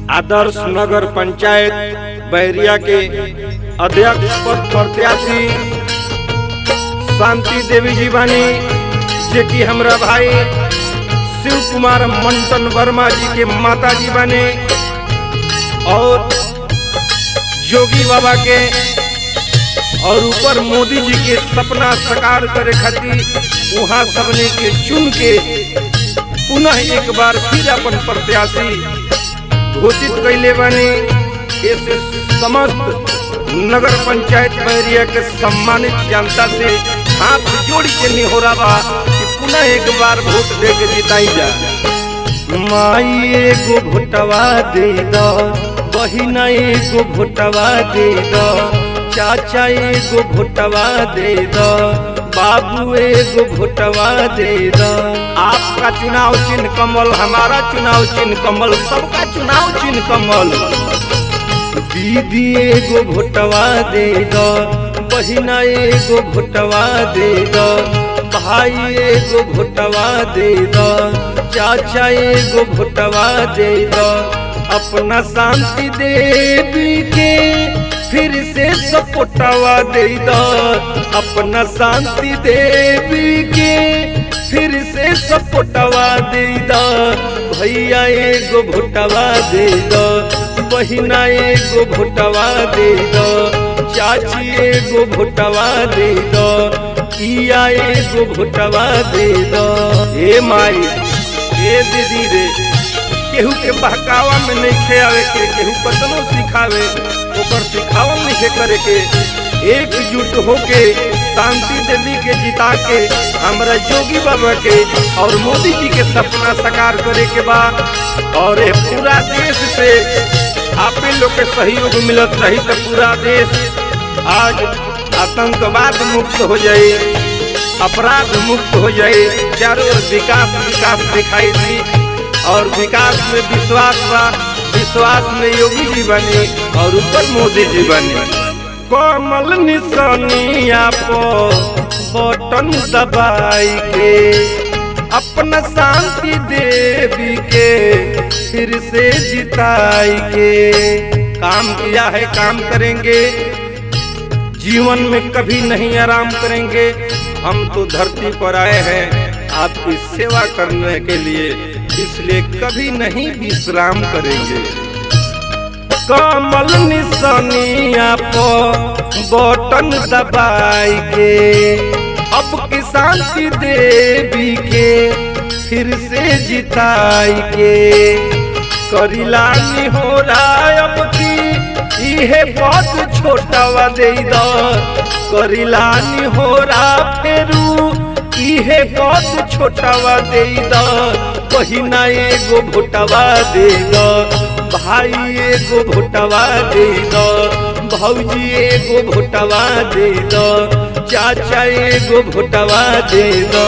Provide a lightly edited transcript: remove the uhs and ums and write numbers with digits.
आदर्श नगर पंचायत बैरिया के अध्यक्ष पद प्रत्याशी शांति देवी जी बानी, जे कि हमरा भाई शिव कुमार मंटन वर्मा जी के माता जी बने और जोगी बाबा के और ऊपर मोदी जी के सपना साकार करे खातिर वहाँ सबने के चुन के पुनः एक बार फिर अपन प्रत्याशी घोषित कैले बने। ऐसे समस्त नगर पंचायत बैरिया के सम्मानित जनता से हाथ जोड़ के निहोरा बा कि पुनः एक बार वोट दे के जिताई जा। माई एगो भोटवा दे दो, बहिना एगो भोटवा दे दो, चाचा एगो भोटवा दे दो, बाबू एगो भोटवा दे दो। आपका चुनाव चिन्ह कमल, हमारा चुनाव चिन्ह कमल, सबका चुनाव चिन्ह कमल। दीदी एगो भोटवा दे दो, बहिना एगो भोटवा दे दो, भाई एगो भोटवा दे दो, चाचा एगो भोटवा दे दो। अपना शांति देवी के फिर से सपोटवा दे दो, अपना शांति देवी के फिर से सपोटवा दे दो। भैया एगो भोटवा दे दो, बहिना एगो भोटवा दे दो, चाची एगो भोटवा दे दो, किया एगो भोटवा दे दो। ए माई ए दीदी रे, केहू के बहकावा में नहीं खेआवे के, केहू कतनो सिखावे ओकर सिखावल नहीं करे के। एकजुट होके शांति देवी के जिता के हमरा जोगी बाबा के और मोदी जी के सपना साकार करे के बा। और पूरा देश से आप लोग के सहयोग मिलत रही तो पूरा देश आज आतंकवाद मुक्त हो जाए, अपराध मुक्त हो जाए, चारों ओर विकास विकास दिखाई दी और विकास में विश्वास में योगी जी बने और ऊपर मोदी जी बने। कमल निशानिया पर बटन दबाई के अपना शांति देवी के फिर से जिताई के। काम किया है काम करेंगे, जीवन में कभी नहीं आराम करेंगे। हम तो धरती पर आए हैं आपकी सेवा करने के लिए, इसलिए कभी नहीं विश्राम करेंगे। कमल निशानिया पर बटन दबाई के अब की शांति देवी के फिर से जिताई के। करिलानी हो रहा अब की इहे बहुत छोटावा दे दो, करिलानी हो रहा फेरू इहे बहुत छोटावा दे दो। बहिना एगो भोटवा दे दो, भाई एगो भोटवा दे दो, भौजी एगो भोटवा दे दो, चाचा एगो भोटवा दे दो।